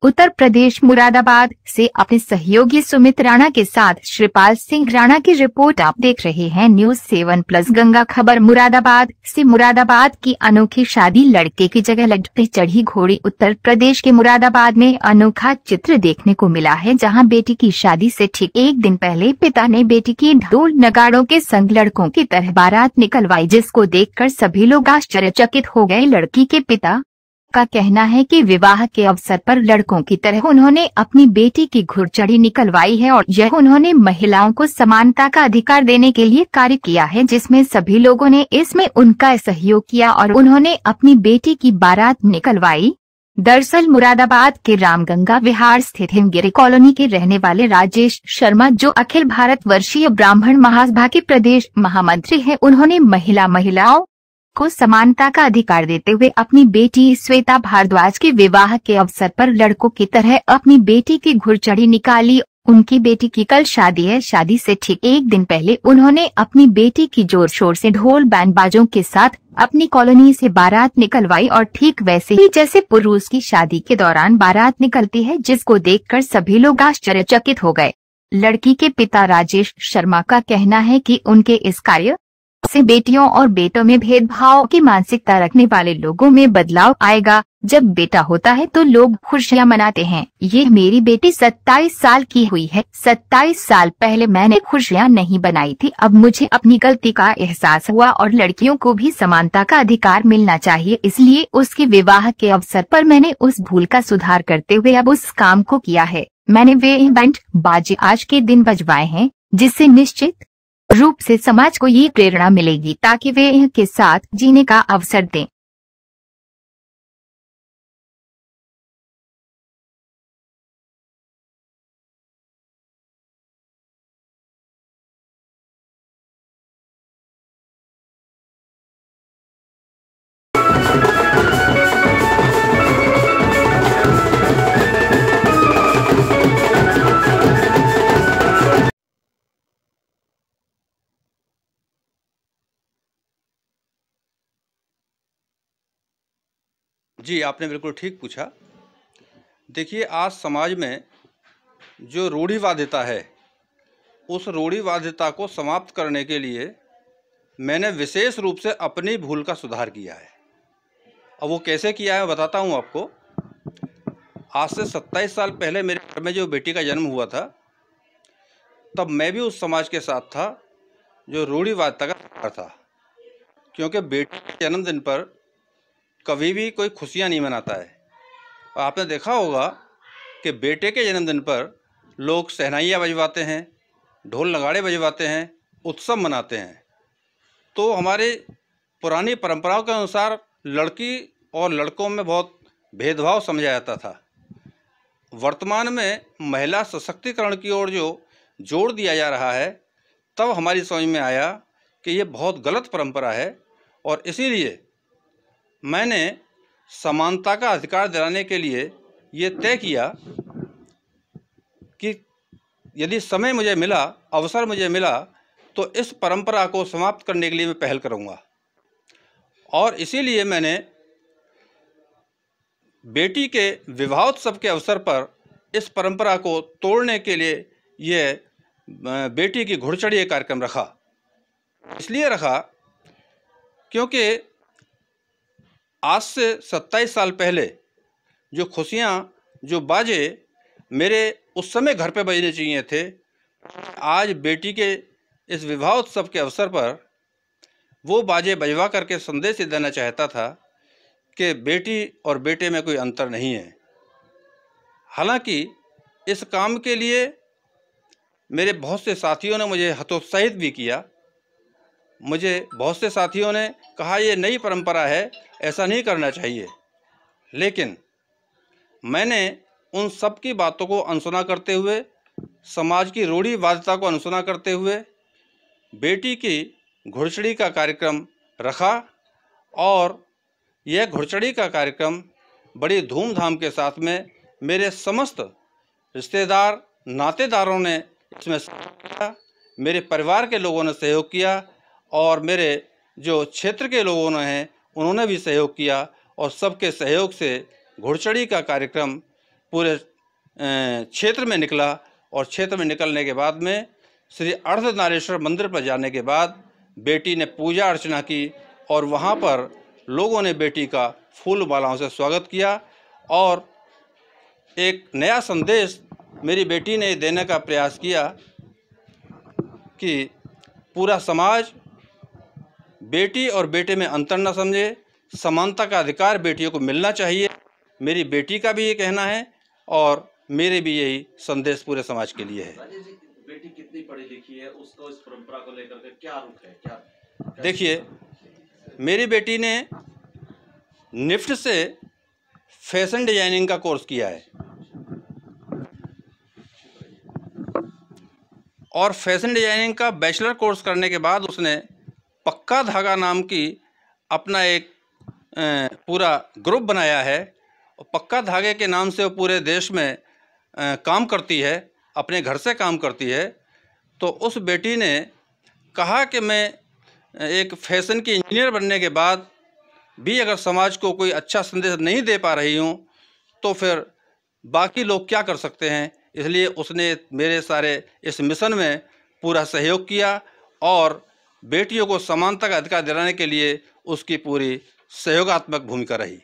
उत्तर प्रदेश मुरादाबाद से अपने सहयोगी सुमित राणा के साथ श्रीपाल सिंह राणा की रिपोर्ट। आप देख रहे हैं न्यूज़ 7+ गंगा खबर। मुरादाबाद से मुरादाबाद की अनोखी शादी, लड़के की जगह लड्डू पे चढ़ी घोड़ी। उत्तर प्रदेश के मुरादाबाद में अनोखा चित्र देखने को मिला है, जहां बेटी की शादी से ठीक एक दिन पहले पिता ने बेटी की ढोल नगाड़ों के संग लड़कों की तरह बारात निकलवाई, जिसको देखकर सभी लोग आश्चर्यचकित हो गए। लड़की के पिता का कहना है कि विवाह के अवसर पर लड़कों की तरह उन्होंने अपनी बेटी की घुड़चढ़ी निकलवाई है और यह उन्होंने महिलाओं को समानता का अधिकार देने के लिए कार्य किया है, जिसमें सभी लोगों ने इसमें उनका सहयोग किया और उन्होंने अपनी बेटी की बारात निकलवाई। दरअसल मुरादाबाद के रामगंगा विहार स्थित हिमगिरी कॉलोनी के रहने वाले राजेश शर्मा, जो अखिल भारत वर्षीय ब्राह्मण महासभा के प्रदेश महामंत्री हैं, उन्होंने महिलाओं को समानता का अधिकार देते हुए अपनी बेटी श्वेता भारद्वाज के विवाह के अवसर पर लड़कों की तरह अपनी बेटी की घुड़चढ़ी निकाली। उनकी बेटी की कल शादी है। शादी से ठीक एक दिन पहले उन्होंने अपनी बेटी की जोर शोर से ढोल बैंड बाजों के साथ अपनी कॉलोनी से बारात निकलवाई और ठीक वैसे ही जैसे पुरुष की शादी के दौरान बारात निकलती है, जिसको देखकर सभी लोग आश्चर्यचकित हो गए। लड़की के पिता राजेश शर्मा का कहना है कि उनके इस कार्य से बेटियों और बेटों में भेदभाव की मानसिकता रखने वाले लोगों में बदलाव आएगा। जब बेटा होता है तो लोग खुशियां मनाते हैं। ये मेरी बेटी 27 साल की हुई है। 27 साल पहले मैंने खुशियां नहीं बनाई थी। अब मुझे अपनी गलती का एहसास हुआ और लड़कियों को भी समानता का अधिकार मिलना चाहिए, इसलिए उसके विवाह के अवसर पर मैंने उस भूल का सुधार करते हुए अब उस काम को किया है। मैंने वे बैंड बाजे आज के दिन बजवाए हैं, जिससे निश्चित रूप से समाज को ये प्रेरणा मिलेगी ताकि वे इनके साथ जीने का अवसर दें। जी, आपने बिल्कुल ठीक पूछा। देखिए, आज समाज में जो रूढ़िवादिता है, उस रूढ़िवादिता को समाप्त करने के लिए मैंने विशेष रूप से अपनी भूल का सुधार किया है। अब वो कैसे किया है बताता हूँ आपको। आज से 27 साल पहले मेरे घर में जो बेटी का जन्म हुआ था, तब मैं भी उस समाज के साथ था जो रूढ़िवादिता का शिकार था, क्योंकि बेटी के जन्मदिन पर कभी भी कोई खुशियाँ नहीं मनाता है। और आपने देखा होगा कि बेटे के जन्मदिन पर लोग शहनाइयाँ बजवाते हैं, ढोल नगाड़े बजवाते हैं, उत्सव मनाते हैं। तो हमारे पुरानी परंपराओं के अनुसार लड़की और लड़कों में बहुत भेदभाव समझा जाता था। वर्तमान में महिला सशक्तिकरण की ओर जो जोर दिया जा रहा है, तब हमारी समझ में आया कि ये बहुत गलत परंपरा है और इसीलिए मैंने समानता का अधिकार दिलाने के लिए ये तय किया कि यदि समय मुझे मिला, अवसर मुझे मिला, तो इस परंपरा को समाप्त करने के लिए मैं पहल करूँगा। और इसीलिए मैंने बेटी के विवाहोत्सव के अवसर पर इस परंपरा को तोड़ने के लिए ये बेटी की घुड़चढ़ी कार्यक्रम रखा। इसलिए रखा क्योंकि आज से 27 साल पहले जो खुशियाँ, जो बाजे मेरे उस समय घर पे बजने चाहिए थे, आज बेटी के इस विवाहोत्सव के अवसर पर वो बाजे बजवा करके संदेश देना चाहता था कि बेटी और बेटे में कोई अंतर नहीं है। हालांकि इस काम के लिए मेरे बहुत से साथियों ने मुझे हतोत्साहित भी किया। मुझे बहुत से साथियों ने कहा ये नई परंपरा है, ऐसा नहीं करना चाहिए। लेकिन मैंने उन सब की बातों को अनसुना करते हुए, समाज की रूढ़िवादिता को अनसुना करते हुए बेटी की घुड़चढ़ी का कार्यक्रम रखा और यह घुड़चढ़ी का कार्यक्रम बड़ी धूमधाम के साथ में मेरे समस्त रिश्तेदार, नातेदारों ने इसमें सहयोग किया, मेरे परिवार के लोगों ने सहयोग किया और मेरे जो क्षेत्र के लोगों ने हैं उन्होंने भी सहयोग किया और सबके सहयोग से घुड़चढ़ी का कार्यक्रम पूरे क्षेत्र में निकला और क्षेत्र में निकलने के बाद में श्री अर्धनारीश्वर मंदिर पर जाने के बाद बेटी ने पूजा अर्चना की और वहाँ पर लोगों ने बेटी का फूल मालाओं से स्वागत किया और एक नया संदेश मेरी बेटी ने देने का प्रयास किया कि पूरा समाज बेटी और बेटे में अंतर न समझे, समानता का अधिकार बेटियों को मिलना चाहिए। मेरी बेटी का भी ये कहना है और मेरे भी यही संदेश पूरे समाज के लिए है। बेटी कितनी पढ़ी लिखी है, उसको इस परंपरा को लेकर के क्या रुख है, क्या देखिए, मेरी बेटी ने निफ्ट से फैशन डिजाइनिंग का कोर्स किया है और फैशन डिजाइनिंग का बैचलर कोर्स करने के बाद उसने पक्का धागा नाम की अपना एक पूरा ग्रुप बनाया है और पक्का धागे के नाम से वो पूरे देश में काम करती है, अपने घर से काम करती है। तो उस बेटी ने कहा कि मैं एक फैशन की इंजीनियर बनने के बाद भी अगर समाज को कोई अच्छा संदेश नहीं दे पा रही हूँ तो फिर बाकी लोग क्या कर सकते हैं। इसलिए उसने मेरे सारे इस मिशन में पूरा सहयोग किया और बेटियों को समानता का अधिकार दिलाने के लिए उसकी पूरी सहयोगात्मक भूमिका रही।